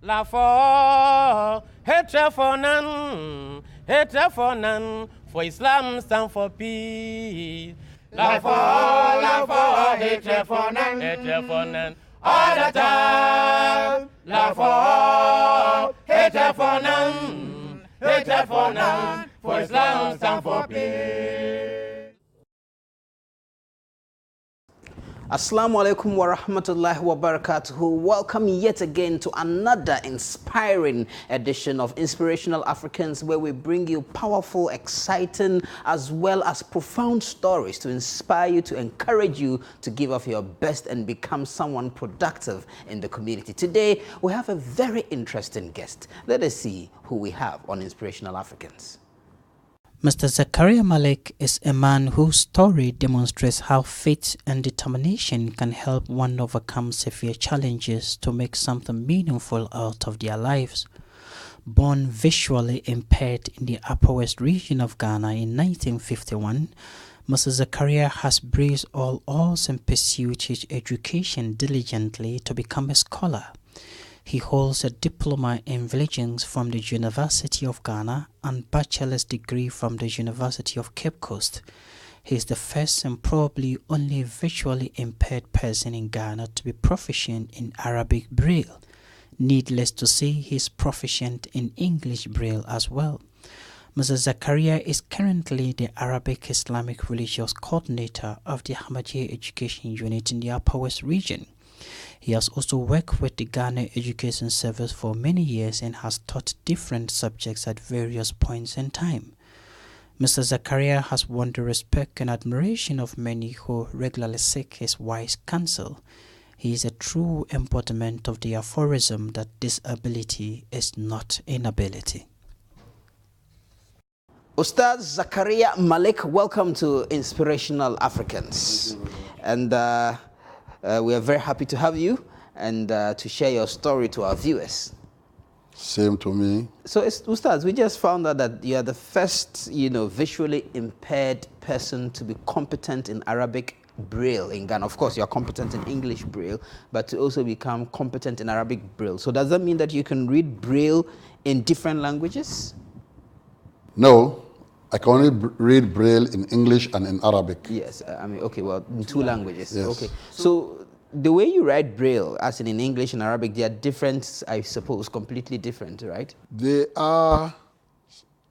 La for hatred for none, for Islam stand for peace. La for hatred for none, all the time. La for hatred for none, for Islam stand for peace. Assalamu alaikum wa rahmatullahi wa barakatuhu. Welcome yet again to another inspiring edition of Inspirational Africans, where we bring you powerful, exciting, as well as profound stories to inspire you, to encourage you to give of your best and become someone productive in the community. Today, we have a very interesting guest. Let us see who we have on Inspirational Africans. Mr. Zakaria Malik is a man whose story demonstrates how faith and determination can help one overcome severe challenges to make something meaningful out of their lives. Born visually impaired in the Upper West region of Ghana in 1951, Mr. Zakaria has braved all odds and pursued his education diligently to become a scholar. He holds a diploma in religions from the University of Ghana and bachelor's degree from the University of Cape Coast. He is the first and probably only visually impaired person in Ghana to be proficient in Arabic Braille. Needless to say, he is proficient in English Braille as well. Mr. Zakaria is currently the Arabic Islamic Religious Coordinator of the Ahmadiyya Education Unit in the Upper West region. He has also worked with the Ghana Education Service for many years and has taught different subjects at various points in time. Mr. Zakaria has won the respect and admiration of many who regularly seek his wise counsel. He is a true embodiment of the aphorism that disability is not inability. Ustaz Zakaria Malik, welcome to Inspirational Africans. And we are very happy to have you and to share your story to our viewers. Same to me. So, Ustaz, we just found out that you are the first, visually impaired person to be competent in Arabic Braille in Ghana. Of course, you are competent in English Braille, but to also become competent in Arabic Braille. So does that mean that you can read Braille in different languages? No, I can only read Braille in English and in Arabic. Yes, okay, well, in two languages. Yes. Okay, so the way you write Braille, as in English and Arabic, they are different, I suppose, completely different, right? They are,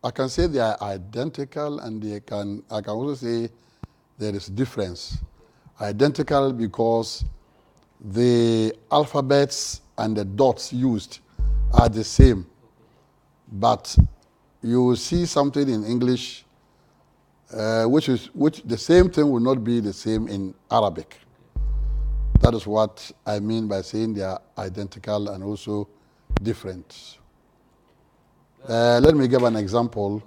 I can say they are identical, and I can also say there is difference. Identical because the alphabets and the dots used are the same, but you will see something in English which the same thing will not be the same in Arabic. That is what I mean by saying they are identical and also different. Let me give an example.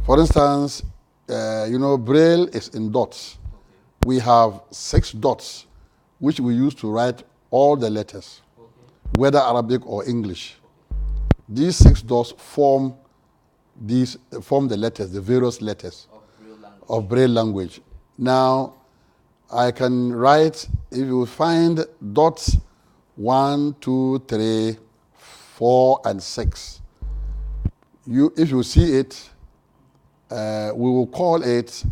For instance, Braille is in dots. We have 6 dots which we use to write all the letters, whether Arabic or English. These 6 dots form the letters, the various letters of Braille language. Now, I can write, if you find dots 1, 2, 3, 4, and 6. If you see it, we will call it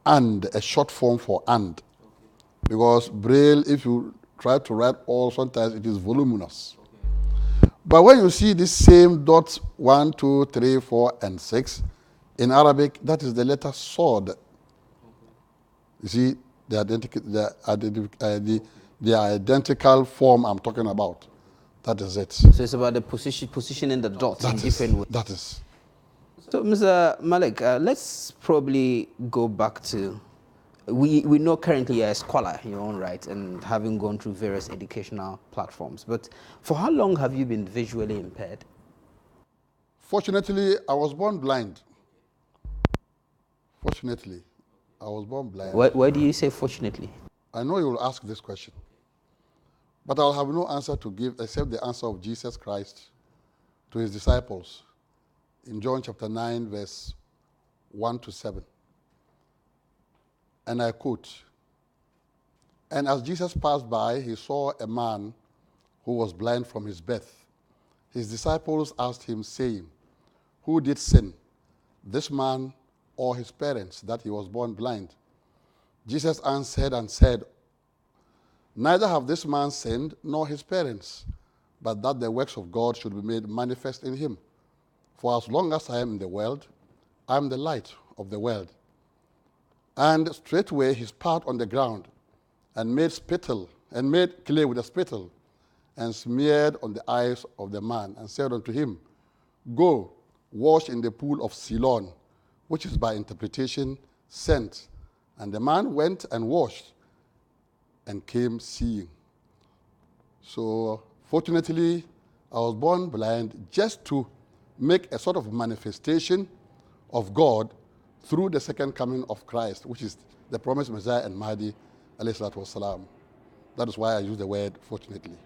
and, a short form for and. Because Braille, if you try to write all, sometimes it is voluminous. But when you see this same dots 1, 2, 3, 4, and 6 in Arabic, that is the letter sword. You see the identical form I'm talking about. That is it. So it's about the positioning the dots in different ways. That is. So, Mr. Malik, let's probably go back to, we know currently you're a scholar in your own right and having gone through various educational platforms, but for how long have you been visually impaired? Fortunately, I was born blind. Fortunately, I was born blind. Why do you say fortunately? I know you will ask this question, but I'll have no answer to give except the answer of Jesus Christ to his disciples in John chapter 9, verse 1 to 7. And I quote, "And as Jesus passed by, he saw a man who was blind from his birth. His disciples asked him, saying, who did sin, this man or his parents, that he was born blind? Jesus answered and said, neither have this man sinned nor his parents, but that the works of God should be made manifest in him. For as long as I am in the world, I am the light of the world. And straightway he spat on the ground, and made clay with a spittle, and smeared on the eyes of the man, and said unto him, go, wash in the pool of Siloam, which is by interpretation sent. And the man went and washed, and came seeing. So fortunately, I was born blind just to make a sort of manifestation of God through the second coming of Christ, which is the promised Messiah and Mahdi, alayhi salatu wasalam. That is why I use the word fortunately.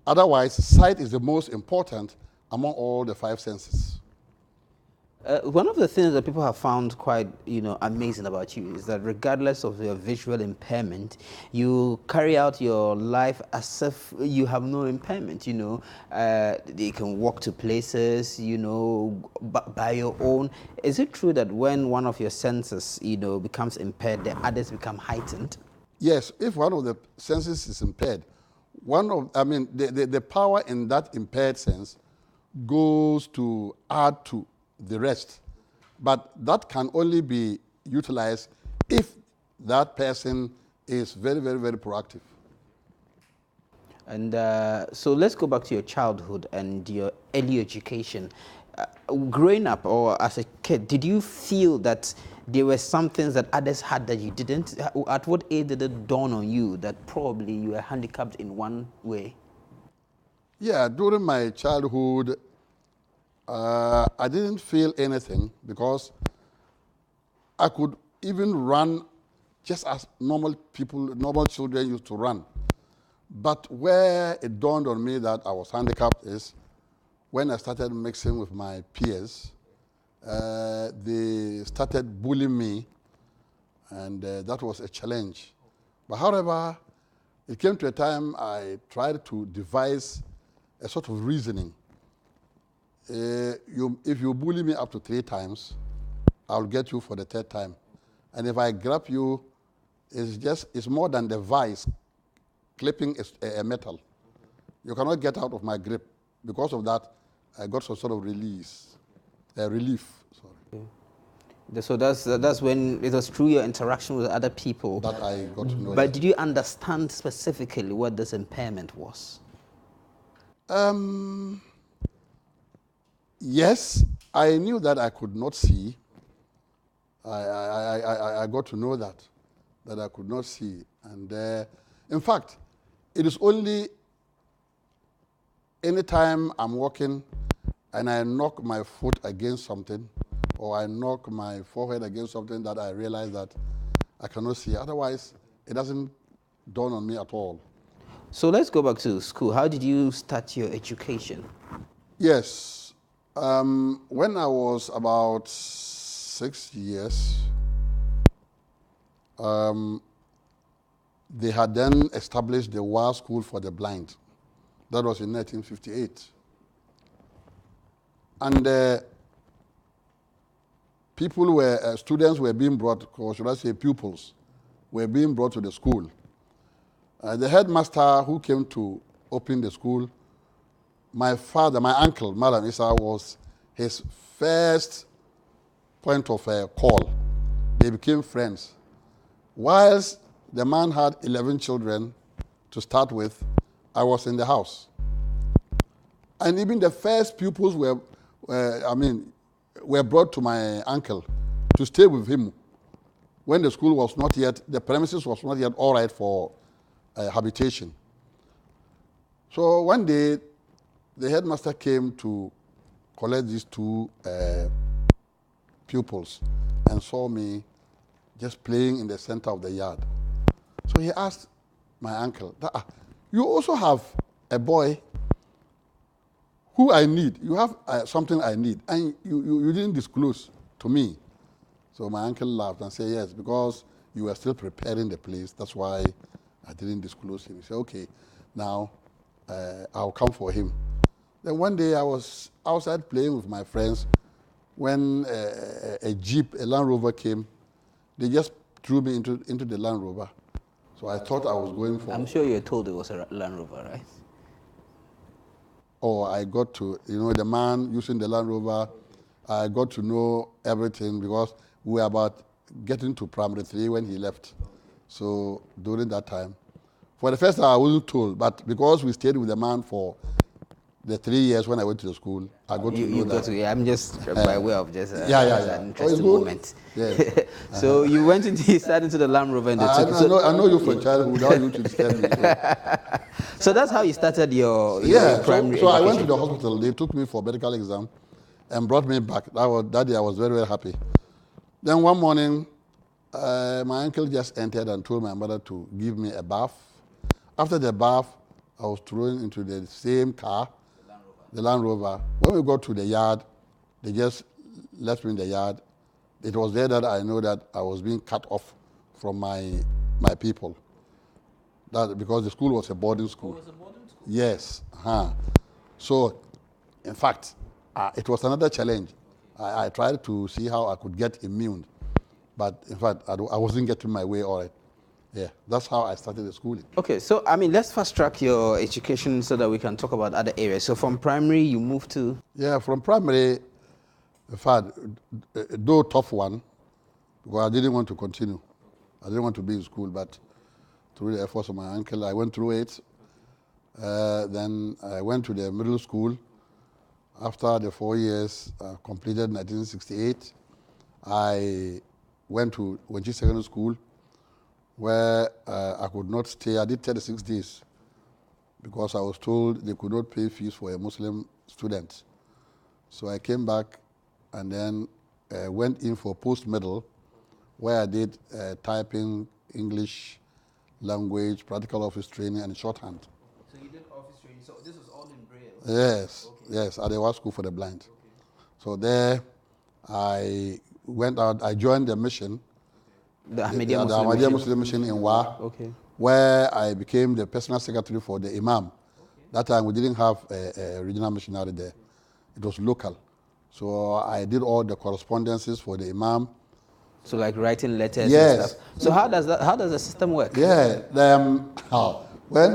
Otherwise, sight is the most important among all the five senses. One of the things that people have found quite, amazing about you is that regardless of your visual impairment, you carry out your life as if you have no impairment. You can walk to places, by your own. Is it true that when one of your senses, becomes impaired, the others become heightened? Yes, if one of the senses is impaired, the power in that impaired sense goes to add to the rest. But that can only be utilized if that person is very, very, very proactive. And so let's go back to your childhood and your early education. Growing up or as a kid, did you feel that there were some things that others had that you didn't? At what age did it dawn on you that probably you were handicapped in one way? Yeah, during my childhood, I didn't feel anything because I could even run just as normal children used to run. But where it dawned on me that I was handicapped is when I started mixing with my peers. They started bullying me, and that was a challenge. But however, it came to a time I tried to devise a sort of reasoning. If you bully me up to 3 times, I'll get you for the 3rd time. And if I grab you, it's more than the vice clipping a metal. You cannot get out of my grip. Because of that, I got some sort of relief. So that's when it was through your interaction with other people that I got to know. But did you understand specifically what this impairment was? Yes, I knew that I could not see. I got to know that I could not see. And in fact, it is only anytime I'm walking and I knock my foot against something or I knock my forehead against something that I realize that I cannot see. Otherwise, it doesn't dawn on me at all. So let's go back to school. How did you start your education? Yes. When I was about 6 years, they had then established the War School for the Blind. That was in 1958. And students were being brought, or should I say pupils, were being brought to the school. The headmaster who came to open the school, my uncle, Madam Isa, was his first point of call. They became friends. Whilst the man had 11 children to start with, I was in the house. And even the first pupils were brought to my uncle to stay with him when the school was not yet, the premises was not yet all right for habitation. So one day, the headmaster came to collect these 2 pupils and saw me just playing in the center of the yard. So he asked my uncle, you also have a boy who I need. You have something I need, and you didn't disclose to me. So my uncle laughed and said, yes, because you were still preparing the place. That's why I didn't disclose him. He said, okay, now I'll come for him. Then one day I was outside playing with my friends when a Jeep, a Land Rover came. They just threw me into the Land Rover. So I thought I was going for... I'm sure you're told it was a Land Rover, right? Oh, I got to, the man using the Land Rover, I got to know everything because we were about getting to primary 3 when he left. So during that time, for the first time I wasn't told, but because we stayed with the man for the 3 years when I went to the school, I got to know that. I'm just by way of just an interesting moment. Yes. So you went into, you started into the Land Rover and I know you from childhood, how you to tell me. So that's how you started your primary so education. I went to the hospital, they took me for medical exam and brought me back. That day I was very, very happy. Then one morning, my uncle just entered and told my mother to give me a bath. After the bath, I was thrown into the same car, the Land Rover. When we got to the yard, they just left me in the yard. It was there that I know that I was being cut off from my people. That because the school was a boarding school. Oh, it was a boarding school? Yes. So, in fact, it was another challenge. I tried to see how I could get immune, but in fact, I wasn't getting my way all right. Yeah, that's how I started the schooling. Okay, so let's fast track your education so that we can talk about other areas. So from primary, you moved to? Yeah, from primary, in fact, though tough one, because I didn't want to continue. I didn't want to be in school, but through the efforts of my uncle, I went through it. Then I went to the middle school. After the 4 years completed in 1968, I went to Wenchi Secondary School, where I could not stay. I did 36 days because I was told they could not pay fees for a Muslim student. So I came back and then went in for post-middle, where I did typing, English language, practical office training, and shorthand. So you did office training. So this was all in Braille? Yes, okay. Yes, at the World School for the Blind. Okay. So there I went out, I joined the mission, the Ahmadiyya Muslim mission in Wa, okay, where I became the personal secretary for the Imam. Okay. That time we didn't have a regional missionary there. It was local. So I did all the correspondences for the Imam. So like writing letters yes. and stuff. So how does the system work? Yeah, when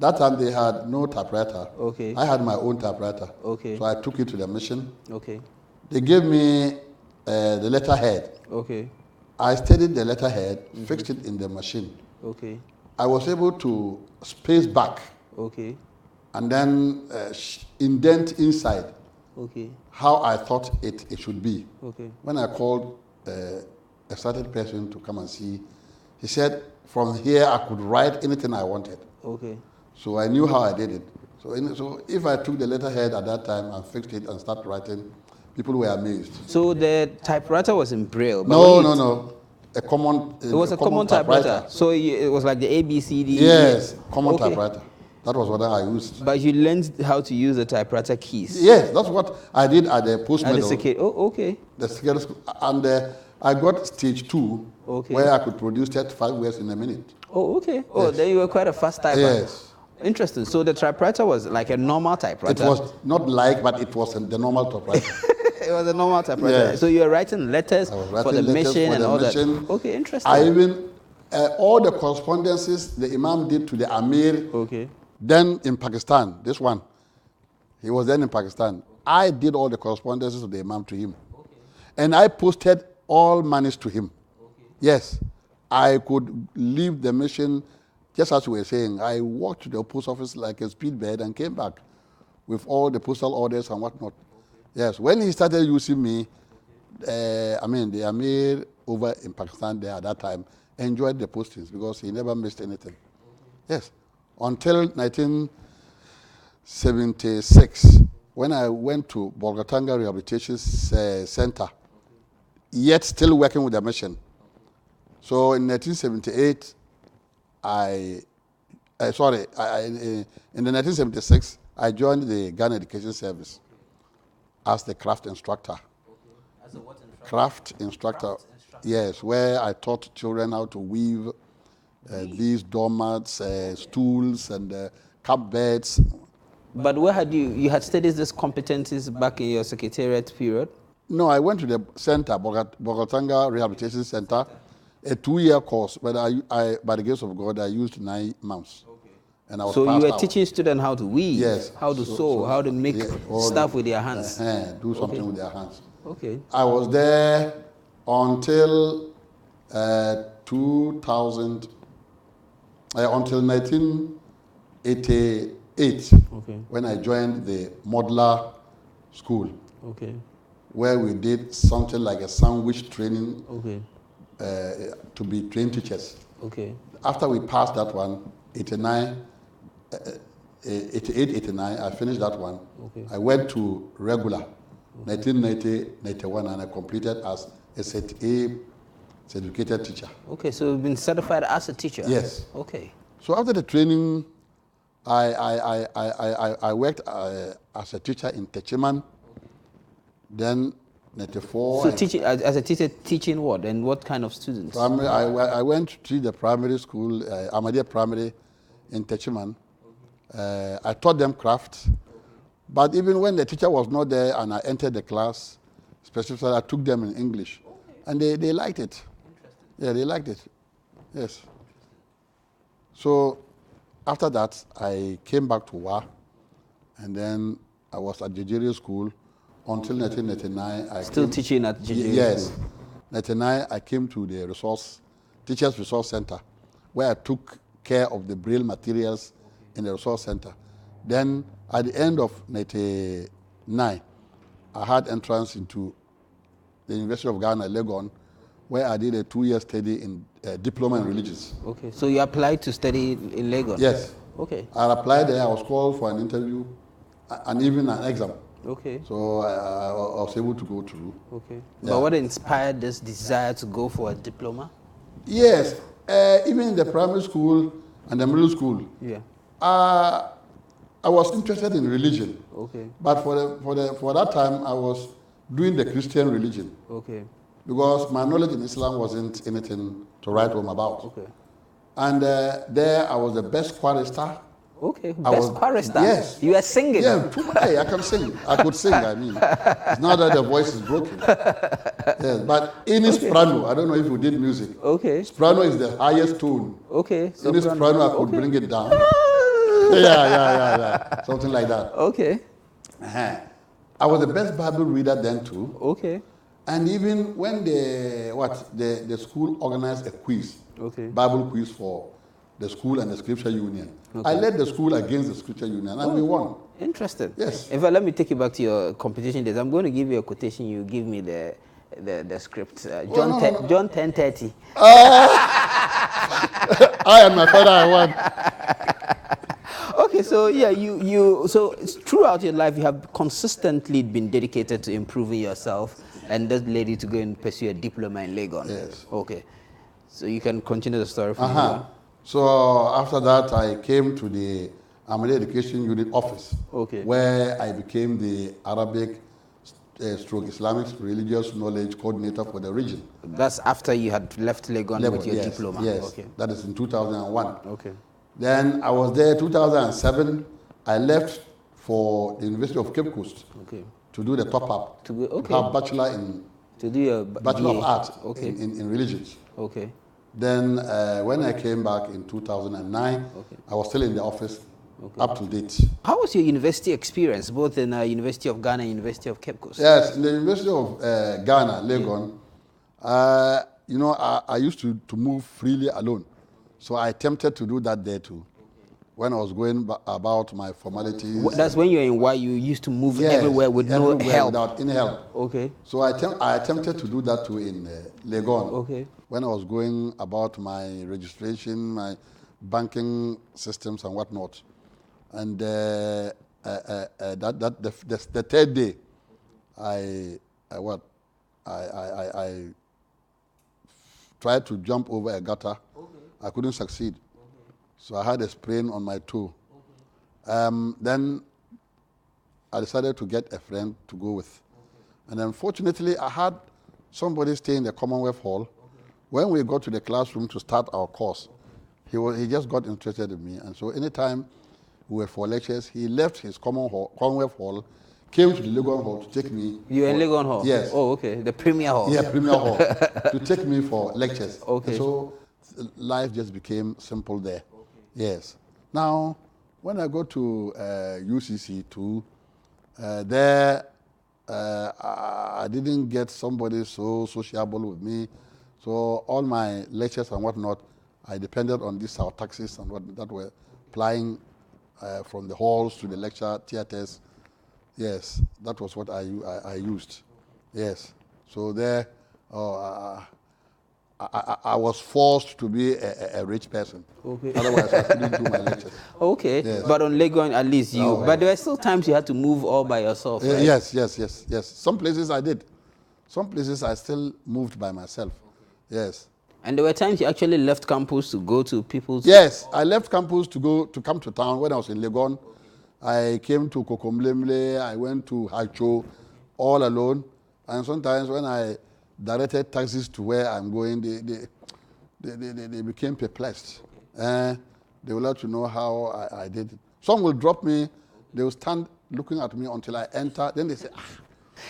that time they had no typewriter. Okay. I had my own typewriter. Okay. So I took it to the mission. Okay. They gave me the letterhead. Okay. I studied the letterhead, fixed it in the machine. Okay. I was able to space back. Okay. And then indent inside. Okay. How I thought it should be. Okay. When I called a certain person to come and see, he said, from here I could write anything I wanted. Okay. So I knew how I did it. So if I took the letterhead at that time and fixed it and started writing, people were amazed. So the typewriter was in Braille? No. It was a common typewriter. So it was like the ABCD? Yes, common typewriter. That was what I used. But you learned how to use the typewriter keys? Yes, that's what I did at the post-middle. Okay. The secondary school. And I got stage 2, okay, where I could produce 35 words in a minute. Oh, okay. Oh, yes. Then you were quite a fast typer. Yes. Interesting. So the typewriter was like a normal typewriter? It was not like, but it was the normal typewriter. It was a normal typewriter. Yes. So you were writing letters for the mission and all that? Okay, interesting. I even, all the correspondences the Imam did to the Amir, okay, then in Pakistan, this one, he was then in Pakistan. I did all the correspondences of the Imam to him. Okay. And I posted all monies to him. Okay. Yes, I could leave the mission, just as we were saying. I walked to the post office like a speedbird and came back with all the postal orders and whatnot. Okay. Yes, when he started using me, the Amir over in Pakistan there at that time enjoyed the postings because he never missed anything. Okay. Yes, until 1976, when I went to Bolgatanga Rehabilitation Center, yet still working with the mission. So in 1978, in the 1976, I joined the Ghana Education Service as the craft instructor. As a what instructor? Craft instructor. Yes, where I taught children how to weave these doormats, stools, and cupboards. But where had you had studied these competencies back in your secretariat period? No, I went to the center, Bogotanga Rehabilitation Center, a 2-year course, but I, by the grace of God, I used 9 months. Okay. And I was So you were out. teaching students how to weave, yes, how to sew, how to make stuff with their hands. Do something with their hands. Okay. I was there until 2000, until 1988, okay, when I joined the modeler school. Okay. Where we did something like a sandwich training, okay, to be trained teachers. Okay. After we passed that one, 88, 89, I finished that one. Okay. I went to regular, 1990, 91, and I completed as a Set A certificated teacher. Okay, so you've been certified as a teacher? Yes. Okay. So after the training, I worked as a teacher in Techiman. Then 94. So teaching as a teacher, teaching what and what kind of students? Primary, I went to the primary school, Ahmadiyya Primary in Techiman. I taught them craft. But even when the teacher was not there and I entered the class, specifically I took them in English. And they liked it. Yeah, they liked it. Yes. So after that, I came back to WA. And then I was at Jejeria School until 1999. Still teaching at Jejeria? Yes. 1999, I came to the Teachers Resource Center, where I took care of the Braille materials in the Resource Center. Then, at the end of 1999, I had entrance into the University of Ghana, Legon, where I did a 2-year study in diploma in religions. Okay, so you applied to study in Legon? Yes. Okay. I applied there, I was called for an interview and even an exam. Okay. So I was able to go through. Okay. Yeah. But what inspired this desire to go for a diploma? Yes. Even in the primary school and the middle school, yeah, I was interested in religion. Okay. But for that time, I was doing the Christian religion. Okay. Because my knowledge in Islam wasn't anything to write home about. Okay. And there I was the best chorister. Okay, best chorister. Yes. You are singing. Yeah, hey, I can sing. I could sing, I mean. It's not that the voice is broken. Yes, but in soprano, I don't know if you did music. Okay. Soprano is the highest tone. Okay. In soprano, I could bring it down. Yeah. Something like that. Okay. I was the best Bible reader then too. Okay. And even when the school organized a quiz, okay, Bible quiz for the school and the Scripture Union. Okay. I led the school against the Scripture Union and we won. Interesting. Yes. In fact, let me take you back to your competition days. I'm going to give you a quotation. You give me the script. John 10:30. I and my father are one. Okay, so yeah, so throughout your life, you have consistently been dedicated to improving yourself, and that led you to go and pursue a diploma in Legon. Yes. Okay, so you can continue the story from here. So after that, I came to the Ahmadiyya Education Unit office, okay, where I became the Arabic stroke Islamic religious knowledge coordinator for the region. That's after you had left Legon with your diploma. Yes, okay, that is in 2001. Okay. Then I was there 2007. I left for the University of Cape Coast, okay, to do the top up. To have bachelor in Bachelor of Arts, okay, in religions. Okay. Then when I came back in 2009, okay, I was still in the office, okay, up to date. How was your university experience, both in University of Ghana and University of Cape Coast? Yes, in the University of Ghana, Legon, I used to move freely alone. So I attempted to do that there too. When I was going about my formalities. That's when you're in Y, you used to move everywhere with no help. Without any help. Okay. So I attempted to do that too in Legon. Okay. When I was going about my registration, my banking systems and whatnot. And the third day, I tried to jump over a gutter. Okay. I couldn't succeed. Okay. So I had a sprain on my toe. Okay. Then I decided to get a friend to go with. Okay. And unfortunately, I had somebody stay in the Commonwealth Hall. Okay. When we got to the classroom to start our course, he just got interested in me. And so anytime we were for lectures. He left his Commonwealth Hall, came to the Legon Hall to take me. You were in Legon Hall? Yes. Oh, okay. The Premier Hall. Yeah, Premier Hall, to take me for lectures. Okay. And so life just became simple there. Yes. Now, when I go to UCC too, there I didn't get somebody so sociable with me. So all my lectures and whatnot, I depended on these our taxis and what that were plying from the halls to the lecture theaters. Yes, that was what I used. Yes. So there, I was forced to be a rich person. Okay. Otherwise, I couldn't do my lectures. Okay. Yes. But on Legon, at least you. Oh, but there were still times you had to move all by yourself. Right? Yes. Some places I did. Some places I still moved by myself. Yes. And there were times you actually left campus to go to people's... Yes, I left campus to come to town when I was in Legon. I came to Kokomlemle, I went to Hacho all alone. And sometimes when I directed taxis to where I'm going, they became perplexed. They would like to know how I did it. Some will drop me, they will stand looking at me until I enter. Then they say,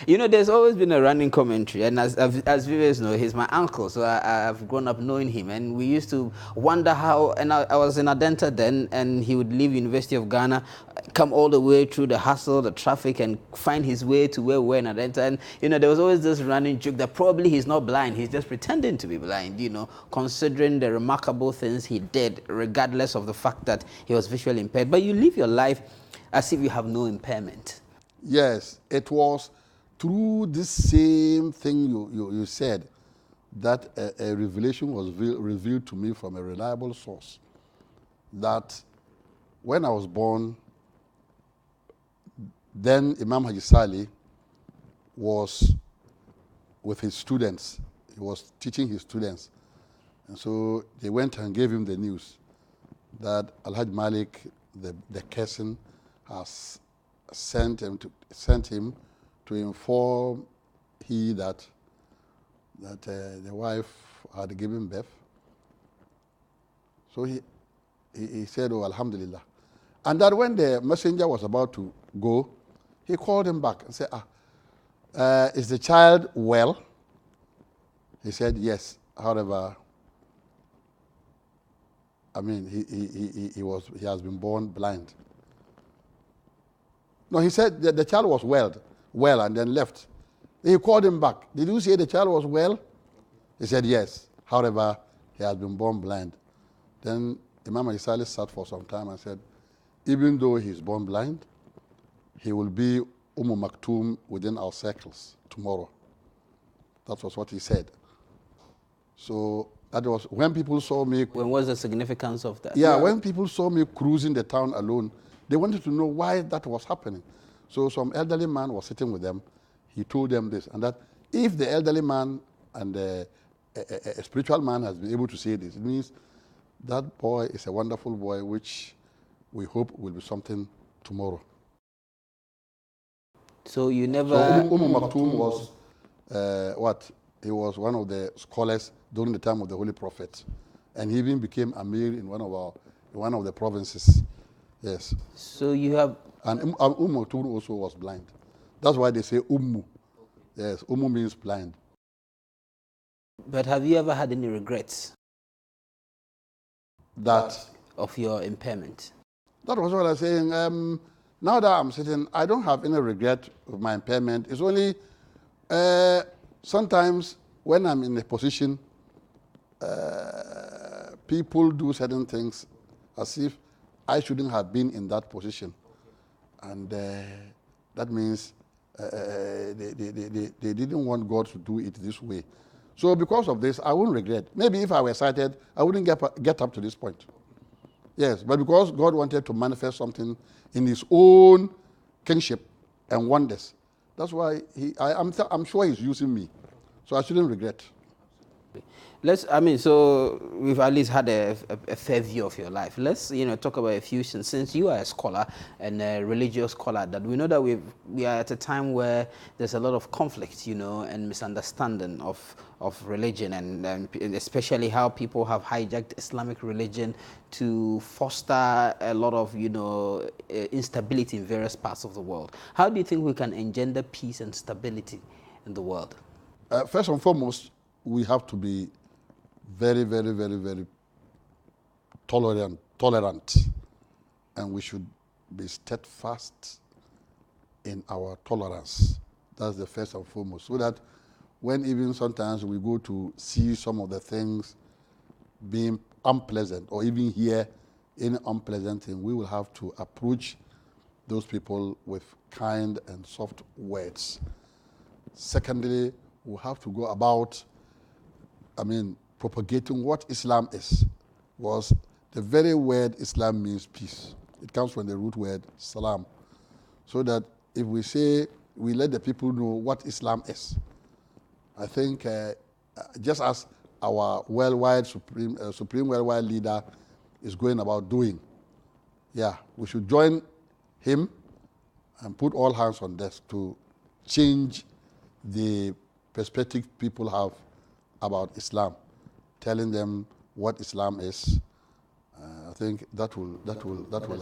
You know, there's always been a running commentary, and as viewers know, he's my uncle, so I've grown up knowing him, and we used to wonder how, and I was in Adenta then, and he would leave University of Ghana, come all the way through the hustle, the traffic, and find his way to where we were in Adenta, and, you know, there was always this running joke that probably he's not blind, he's just pretending to be blind, you know, considering the remarkable things he did, regardless of the fact that he was visually impaired. But you live your life as if you have no impairment. Yes, it was through this same thing you said that a revelation was revealed to me from a reliable source, that when I was born, then Imam Haji Saleh was with his students. He was teaching his students. And so they went and gave him the news that Alhaji Malik, the cousin, has sent him to inform that the wife had given birth. So he said, oh, Alhamdulillah. And that when the messenger was about to go, he called him back and said, is the child well? He said, yes. However, I mean, he has been born blind. No, he said that the child was well, and then left. He called him back. Did you say the child was well? He said, yes. However, he has been born blind. Then Imam Isali sat for some time and said, even though he is born blind, he will be Maktoum within our circles tomorrow. That was what he said. So that was when people saw me. When was the significance of that? Yeah, when people saw me cruising the town alone, they wanted to know why that was happening. So some elderly man was sitting with them. He told them this, and that if the elderly man and a spiritual man has been able to say this, it means that boy is a wonderful boy, which we hope will be something tomorrow. So you never... So Maktoum was He was one of the scholars during the time of the Holy Prophet. And he even became Amir in one of the provinces. Yes. So you have... And Maktoum also was blind. That's why they say Ummu. Yes, Ummu means blind. But have you ever had any regrets? That? Of your impairment? That was what I was saying. Now that I'm sitting, I don't have any regret of my impairment. It's only sometimes when I'm in a position, people do certain things as if I shouldn't have been in that position. And that means they didn't want God to do it this way. So because of this, I wouldn't regret. Maybe if I were sighted, I wouldn't get up to this point. Yes, but because God wanted to manifest something in his own kingship and wonders, that's why I'm sure he's using me. So I shouldn't regret. So we've at least had a fair view of your life. Let's, talk about a few things. Since you are a scholar and a religious scholar, that we know that we are at a time where there's a lot of conflict, and misunderstanding of religion, and especially how people have hijacked Islamic religion to foster a lot of, instability in various parts of the world. How do you think we can engender peace and stability in the world? First and foremost, we have to be very, very, very, very tolerant, and we should be steadfast in our tolerance. That's the first and foremost. So that when even sometimes we go to see some of the things being unpleasant, or even hear any unpleasant thing, we will have to approach those people with kind and soft words. Secondly, we have to go about, propagating what Islam is. Was the very word Islam means peace. It comes from the root word salam. So that if we say, we let the people know what Islam is, I think just as our worldwide supreme worldwide leader is going about doing, we should join him and put all hands on deck to change the perspective people have about Islam, telling them what Islam is. I think that will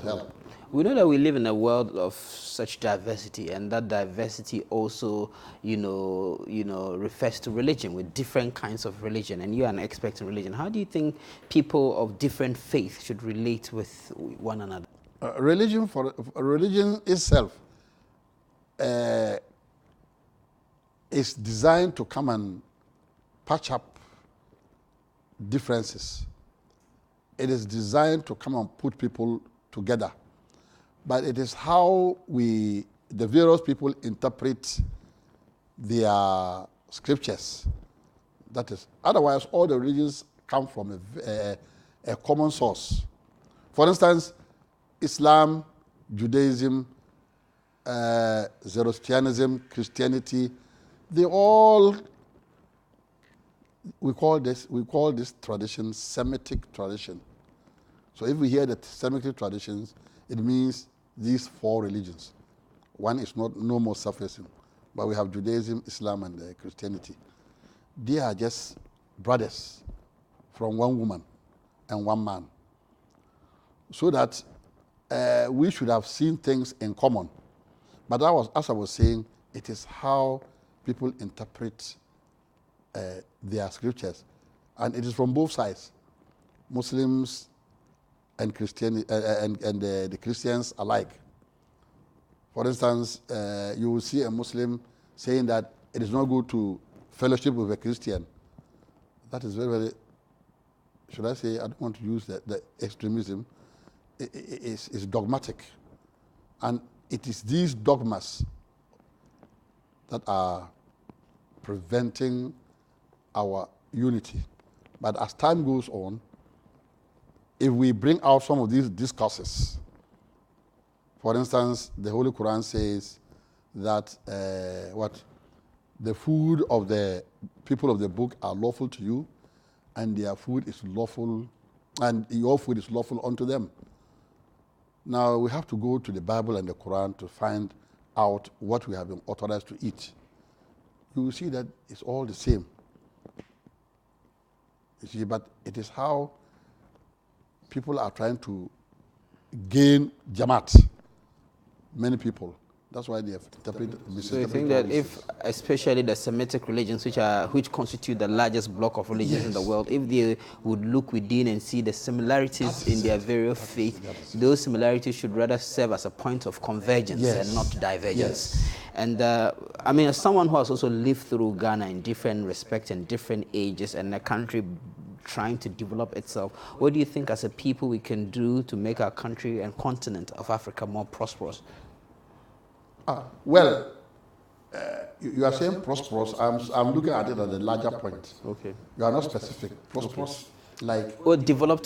help. We know that we live in a world of such diversity, and that diversity also, refers to religion, with different kinds of religion. And you are an expert in religion. How do you think people of different faiths should relate with one another? Religion itself is designed to come and patch up differences. It is designed to come and put people together. But it is how the various people interpret their scriptures. That is, otherwise all the religions come from a common source. For instance, Islam, Judaism, Zoroastrianism, Christianity, they all, we call this tradition Semitic tradition. So if we hear the Semitic traditions, it means these four religions. One is no more surfacing, but we have Judaism, Islam, and Christianity. They are just brothers from one woman and one man. So that we should have seen things in common. But that was, as I was saying, it is how people interpret their scriptures. And it is from both sides, Muslims and Christianity, and the Christians alike. For instance, you will see a Muslim saying that it is not good to fellowship with a Christian. That is very, very, should I say, I don't want to use the extremism. It's dogmatic. And it is these dogmas that are preventing our unity. But as time goes on, if we bring out some of these discourses, for instance, the Holy Quran says that the food of the people of the book are lawful to you, and their food is lawful, and your food is lawful unto them. Now we have to go to the Bible and the Quran to find out what we have been authorized to eat. You will see that it's all the same. You see, but it is how people are trying to gain Jamaat. Many people. That's why they have interpreted. So you think that if, especially the Semitic religions, which constitute the largest block of religions in the world, if they would look within and see the similarities in their various faiths, those similarities should rather serve as a point of convergence and not divergence. And as someone who has also lived through Ghana in different respects and different ages, and a country trying to develop itself, what do you think as a people we can do to make our country and continent of Africa more prosperous? You are saying prosperous. I'm looking at it at a larger point. Okay. You are not specific. Prosperous, like. Or develop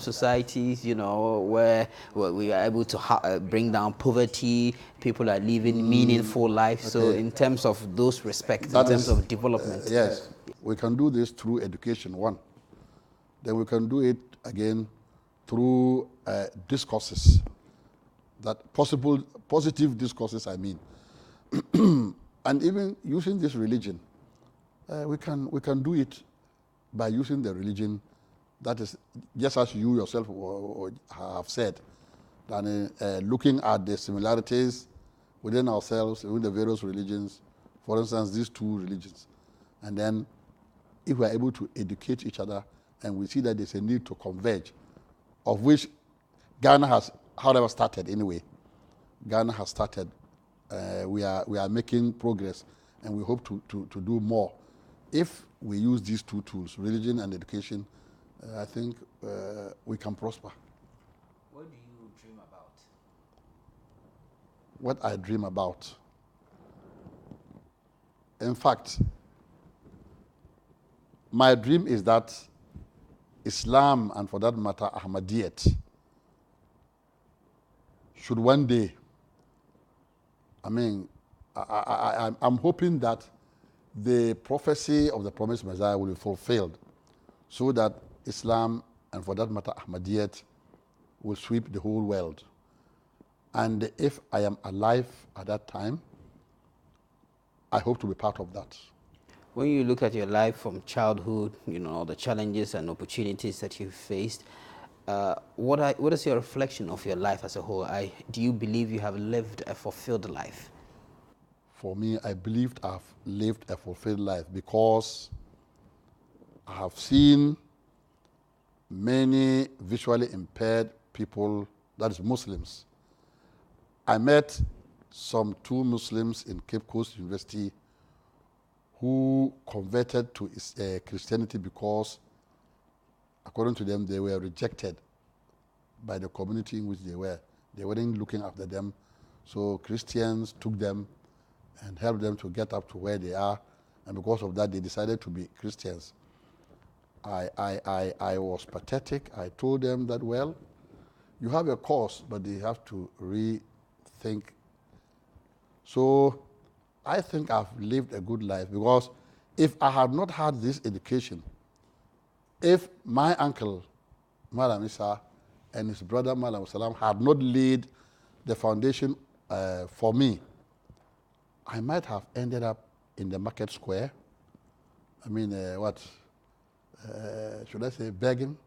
societies, where we are able to bring down poverty. People are living meaningful lives. Okay. So in terms of those respects, in terms of development. Yes. We can do this through education, one. Then we can do it again through discourses, positive discourses, I mean. And even using this religion, we can do it by using the religion that is, just as you yourself have said, and looking at the similarities within ourselves, within the various religions, for instance, these two religions. And then if we are able to educate each other and we see that there's a need to converge, of which Ghana has, however, started anyway. Ghana has started. We are making progress, and we hope to do more. If we use these two tools, religion and education, I think we can prosper. What do you dream about? What I dream about? In fact, my dream is that Islam, and for that matter, Ahmadiyyat, should one day, I'm hoping that the prophecy of the promised Messiah will be fulfilled so that Islam, and for that matter, Ahmadiyyat, will sweep the whole world. And if I am alive at that time, I hope to be part of that. When you look at your life from childhood, the challenges and opportunities that you've faced, what is your reflection of your life as a whole? Do you believe you have lived a fulfilled life? For me, I believed I've lived a fulfilled life because I have seen many visually impaired people, that is Muslims. I met some 2 Muslims in Cape Coast University who converted to Christianity because, according to them, they were rejected by the community in which they were. They weren't looking after them. So Christians took them and helped them to get up to where they are. And because of that, they decided to be Christians. I was pathetic. I told them that, well, you have a course, but they have to rethink. So I think I've lived a good life because if I had not had this education, if my uncle, Malam Isa, and his brother, Malam Salam, had not laid the foundation for me, I might have ended up in the market square. Should I say begging?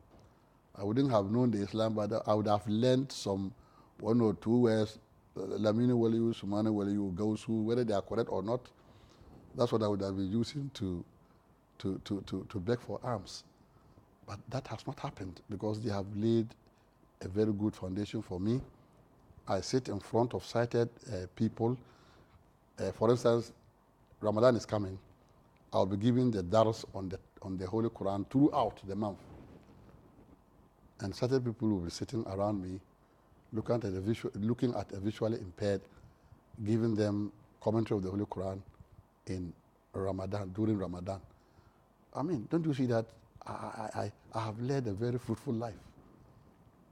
I wouldn't have known the Islam, but I would have learned some 1 or 2 words, Lamini Waliyu, Sumani Waliyu, Gausu, whether they are correct or not. That's what I would have been using to beg for alms. But that has not happened because they have laid a very good foundation for me. I sit in front of sighted people. For instance, Ramadan is coming. I'll be giving the dars on the Holy Quran throughout the month. And certain people will be sitting around me, looking at a visually impaired, giving them commentary of the Holy Quran in Ramadan, during Ramadan. Don't you see that I have led a very fruitful life,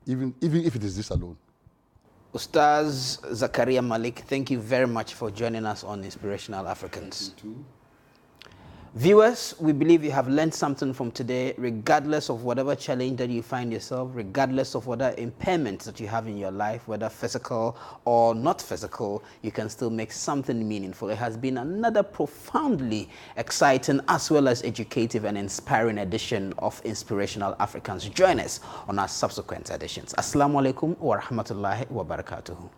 even if it is this alone. Ustaz Zakaria Malik, thank you very much for joining us on Inspirational Africans. Thank you too. Viewers, we believe you have learned something from today, regardless of whatever challenge that you find yourself, regardless of whatever impairments that you have in your life, whether physical or not physical, you can still make something meaningful. It has been another profoundly exciting as well as educative and inspiring edition of Inspirational Africans. Join us on our subsequent editions. Assalamu alaikum wa rahmatullahi wa barakatuhu.